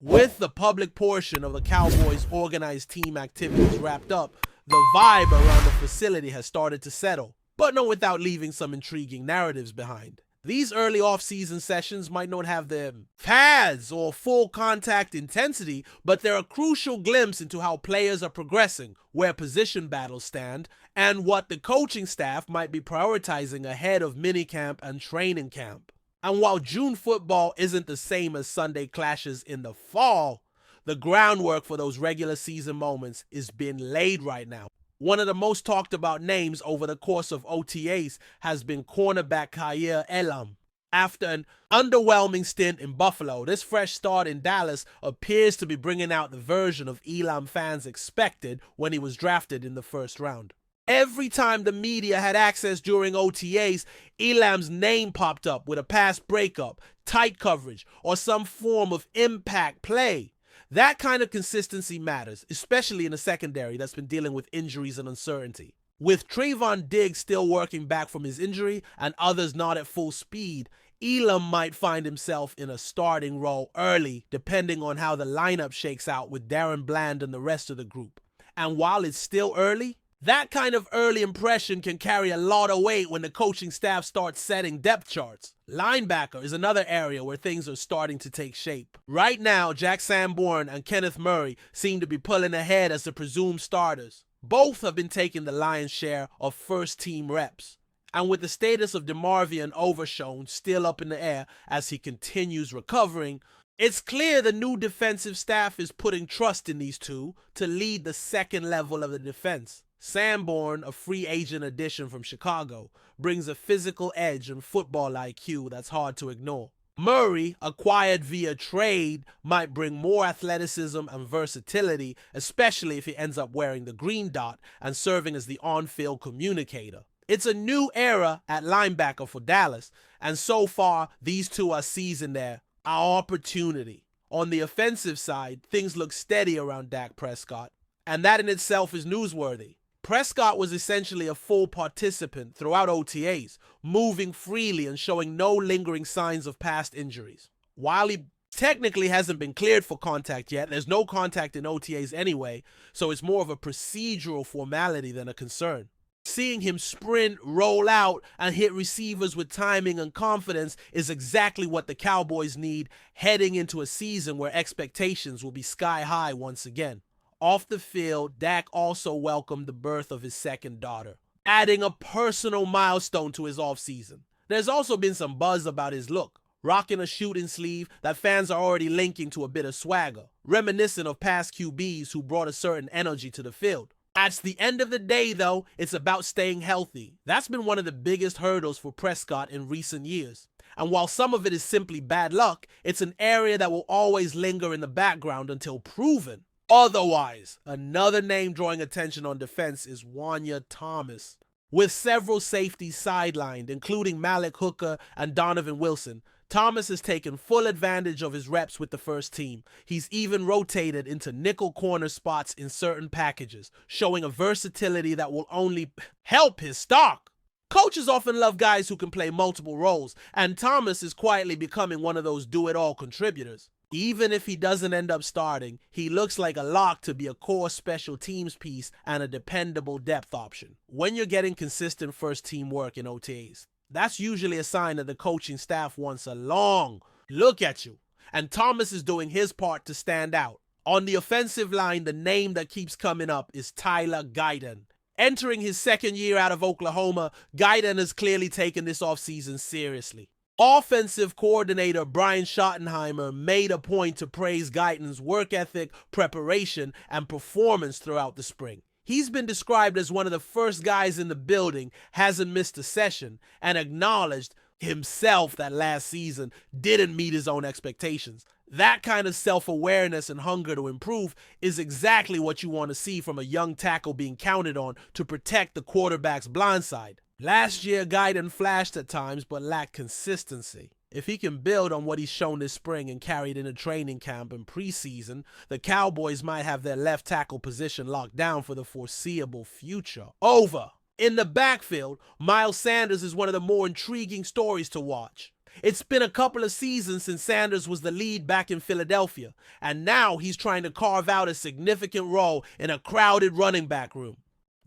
With the public portion of the Cowboys' organized team activities wrapped up, the vibe around the facility has started to settle, but not without leaving some intriguing narratives behind. These early off-season sessions might not have the pads or full contact intensity, but they're a crucial glimpse into how players are progressing, where position battles stand, and what the coaching staff might be prioritizing ahead of minicamp and training camp. And while June football isn't the same as Sunday clashes in the fall, the groundwork for those regular season moments is being laid right now. One of the most talked about names over the course of OTAs has been cornerback Kaiir Elam. After an underwhelming stint in Buffalo, this fresh start in Dallas appears to be bringing out the version of Elam fans expected when he was drafted in the first round. Every time the media had access during OTAs, Elam's name popped up with a pass breakup, tight coverage, or some form of impact play. That kind of consistency matters, especially in a secondary that's been dealing with injuries and uncertainty. With Trayvon Diggs still working back from his injury and others not at full speed, Elam might find himself in a starting role early, depending on how the lineup shakes out with Darren Bland and the rest of the group. And while it's still early, that kind of early impression can carry a lot of weight when the coaching staff starts setting depth charts. Linebacker is another area where things are starting to take shape. Right now, Jack Sanborn and Kenneth Murray seem to be pulling ahead as the presumed starters. Both have been taking the lion's share of first-team reps. And with the status of DeMarvion Overshown still up in the air as he continues recovering, it's clear the new defensive staff is putting trust in these two to lead the second level of the defense. Sanborn, a free agent addition from Chicago, brings a physical edge and football IQ that's hard to ignore. Murray, acquired via trade, might bring more athleticism and versatility, especially if he ends up wearing the green dot and serving as the on-field communicator. It's a new era at linebacker for Dallas, and so far, these two are seizing their opportunity. On the offensive side, things look steady around Dak Prescott, and that in itself is newsworthy. Prescott was essentially a full participant throughout OTAs, moving freely and showing no lingering signs of past injuries. While he technically hasn't been cleared for contact yet, there's no contact in OTAs anyway, so it's more of a procedural formality than a concern. Seeing him sprint, roll out, and hit receivers with timing and confidence is exactly what the Cowboys need heading into a season where expectations will be sky high once again. Off the field, Dak also welcomed the birth of his second daughter, adding a personal milestone to his offseason. There's also been some buzz about his look, rocking a shooting sleeve that fans are already linking to a bit of swagger, reminiscent of past QBs who brought a certain energy to the field. At the end of the day, though, it's about staying healthy. That's been one of the biggest hurdles for Prescott in recent years. And while some of it is simply bad luck, it's an area that will always linger in the background until proven otherwise. Another name drawing attention on defense is Wanya Thomas. With several safeties sidelined, including Malik Hooker and Donovan Wilson, Thomas has taken full advantage of his reps with the first team. He's even rotated into nickel corner spots in certain packages, showing a versatility that will only help his stock. Coaches often love guys who can play multiple roles, and Thomas is quietly becoming one of those do-it-all contributors. Even if he doesn't end up starting, he looks like a lock to be a core special teams piece and a dependable depth option. When you're getting consistent first team work in OTAs, that's usually a sign that the coaching staff wants a long look at you. And Thomas is doing his part to stand out. On the offensive line, the name that keeps coming up is Tyler Guyton. Entering his second year out of Oklahoma, Guyton has clearly taken this offseason seriously. Offensive coordinator Brian Schottenheimer made a point to praise Guyton's work ethic, preparation, and performance throughout the spring. He's been described as one of the first guys in the building, hasn't missed a session, and acknowledged himself that last season didn't meet his own expectations. That kind of self-awareness and hunger to improve is exactly what you want to see from a young tackle being counted on to protect the quarterback's blindside. Last year, Guyton flashed at times but lacked consistency. If he can build on what he's shown this spring and carried into training camp and preseason, the Cowboys might have their left tackle position locked down for the foreseeable future. Over. In the backfield, Miles Sanders is one of the more intriguing stories to watch. It's been a couple of seasons since Sanders was the lead back in Philadelphia, and now he's trying to carve out a significant role in a crowded running back room.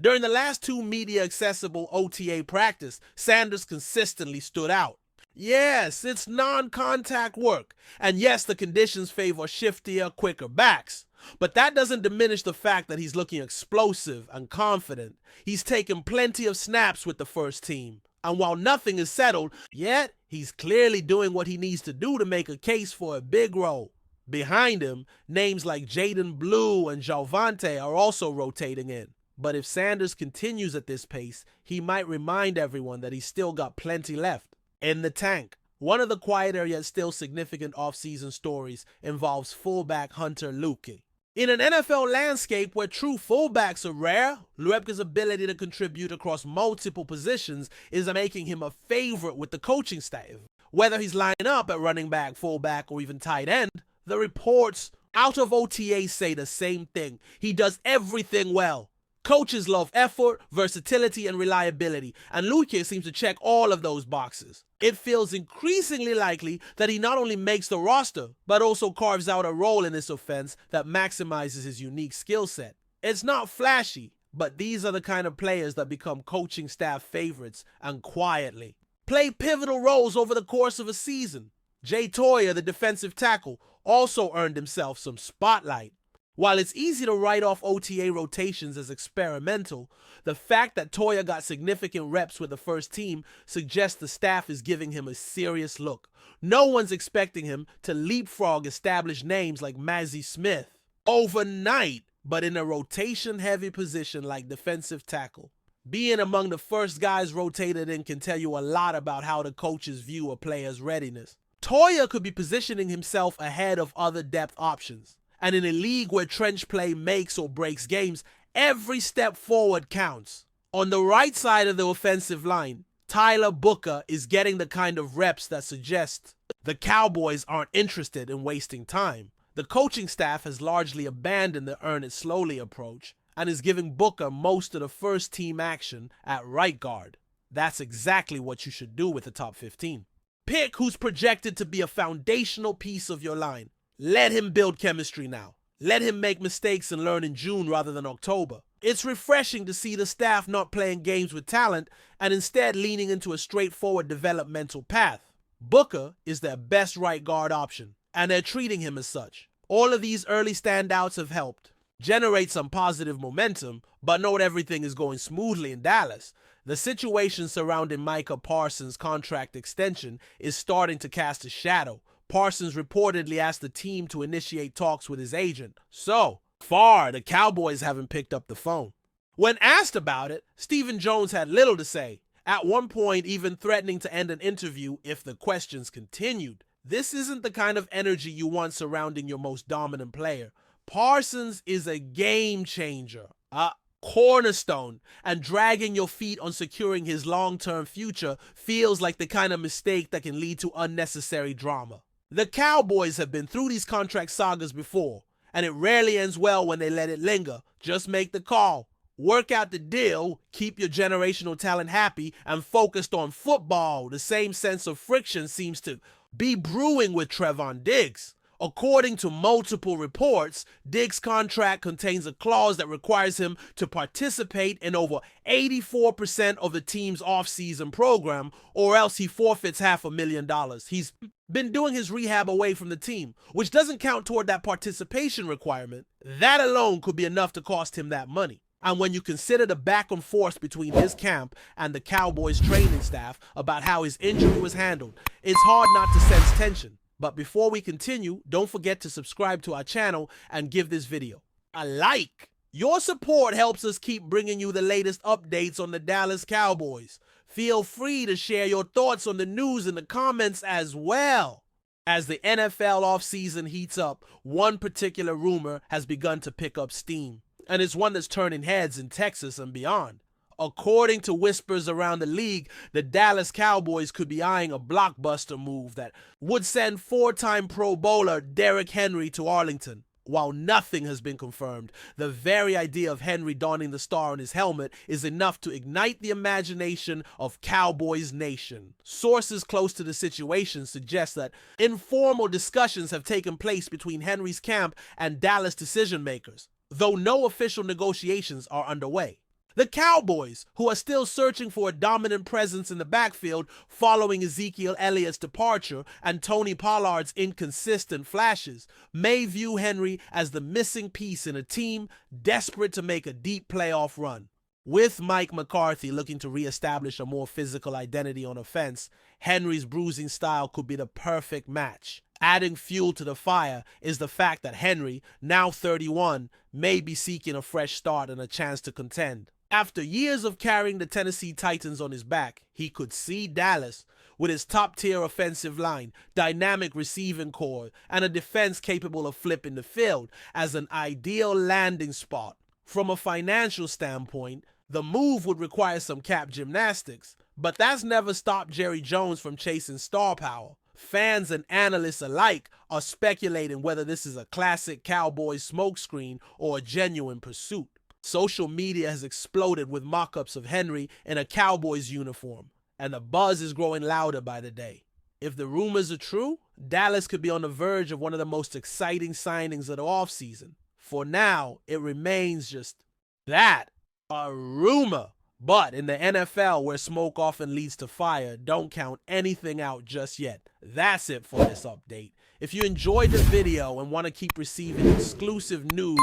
During the last 2 media-accessible OTA practice, Sanders consistently stood out. Yes, it's non-contact work, and yes, the conditions favor shiftier, quicker backs. But that doesn't diminish the fact that he's looking explosive and confident. He's taken plenty of snaps with the first team. And while nothing is settled yet, he's clearly doing what he needs to do to make a case for a big role. Behind him, names like Jaden Blue and Javonte are also rotating in. But if Sanders continues at this pace, he might remind everyone that he's still got plenty left in the tank. One of the quieter yet still significant offseason stories involves fullback Hunter Luepke. In an NFL landscape where true fullbacks are rare, Luepke's ability to contribute across multiple positions is making him a favorite with the coaching staff. Whether he's lining up at running back, fullback, or even tight end, the reports out of OTA say the same thing. He does everything well. Coaches love effort, versatility, and reliability, and Luepke seems to check all of those boxes. It feels increasingly likely that he not only makes the roster, but also carves out a role in this offense that maximizes his unique skill set. It's not flashy, but these are the kind of players that become coaching staff favorites and quietly play pivotal roles over the course of a season. Jay Toia, the defensive tackle, also earned himself some spotlight. While it's easy to write off OTA rotations as experimental, the fact that Toia got significant reps with the first team suggests the staff is giving him a serious look. No one's expecting him to leapfrog established names like Mazi Smith overnight, but in a rotation-heavy position like defensive tackle. Being among the first guys rotated in can tell you a lot about how the coaches view a player's readiness. Toia could be positioning himself ahead of other depth options. And in a league where trench play makes or breaks games, every step forward counts. On the right side of the offensive line, Tyler Booker is getting the kind of reps that suggest the Cowboys aren't interested in wasting time. The coaching staff has largely abandoned the earn it slowly approach and is giving Booker most of the first team action at right guard. That's exactly what you should do with the top 15. Pick who's projected to be a foundational piece of your line. Let him build chemistry now. Let him make mistakes and learn in June rather than October. It's refreshing to see the staff not playing games with talent and instead leaning into a straightforward developmental path. Booker is their best right guard option, and they're treating him as such. All of these early standouts have helped generate some positive momentum, but not everything is going smoothly in Dallas. The situation surrounding Micah Parsons' contract extension is starting to cast a shadow. Parsons reportedly asked the team to initiate talks with his agent. So far, the Cowboys haven't picked up the phone. When asked about it, Stephen Jones had little to say, at one point even threatening to end an interview if the questions continued. This isn't the kind of energy you want surrounding your most dominant player. Parsons is a game changer, a cornerstone, and dragging your feet on securing his long-term future feels like the kind of mistake that can lead to unnecessary drama. The Cowboys have been through these contract sagas before, and it rarely ends well when they let it linger. Just make the call. Work out the deal, keep your generational talent happy, and focused on football. The same sense of friction seems to be brewing with Trevon Diggs. According to multiple reports, Diggs' contract contains a clause that requires him to participate in over 84% of the team's offseason program, or else he forfeits $500,000. He's been doing his rehab away from the team, which doesn't count toward that participation requirement. That alone could be enough to cost him that money. And when you consider the back and forth between his camp and the Cowboys training staff about how his injury was handled, it's hard not to sense tension. But before we continue, don't forget to subscribe to our channel and give this video a like. Your support helps us keep bringing you the latest updates on the Dallas Cowboys. Feel free to share your thoughts on the news in the comments as well. As the NFL offseason heats up, one particular rumor has begun to pick up steam, and it's one that's turning heads in Texas and beyond. According to whispers around the league, the Dallas Cowboys could be eyeing a blockbuster move that would send 4-time Pro Bowler Derrick Henry to Arlington. While nothing has been confirmed, the very idea of Henry donning the star on his helmet is enough to ignite the imagination of Cowboys Nation. Sources close to the situation suggest that informal discussions have taken place between Henry's camp and Dallas decision makers, though no official negotiations are underway. The Cowboys, who are still searching for a dominant presence in the backfield following Ezekiel Elliott's departure and Tony Pollard's inconsistent flashes, may view Henry as the missing piece in a team desperate to make a deep playoff run. With Mike McCarthy looking to reestablish a more physical identity on offense, Henry's bruising style could be the perfect match. Adding fuel to the fire is the fact that Henry, now 31, may be seeking a fresh start and a chance to contend. After years of carrying the Tennessee Titans on his back, he could see Dallas, with its top-tier offensive line, dynamic receiving core, and a defense capable of flipping the field, as an ideal landing spot. From a financial standpoint, the move would require some cap gymnastics, but that's never stopped Jerry Jones from chasing star power. Fans and analysts alike are speculating whether this is a classic Cowboys smokescreen or a genuine pursuit. Social media has exploded with mock-ups of Henry in a Cowboys uniform, and the buzz is growing louder by the day. If the rumors are true, Dallas could be on the verge of one of the most exciting signings of the offseason. For now, it remains just that, a rumor. But in the NFL, where smoke often leads to fire, don't count anything out just yet. That's it for this update. If you enjoyed the video and want to keep receiving exclusive news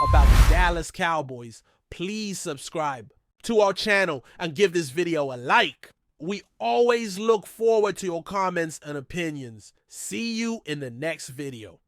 about the Dallas Cowboys, please subscribe to our channel and give this video a like. We always look forward to your comments and opinions. See you in the next video.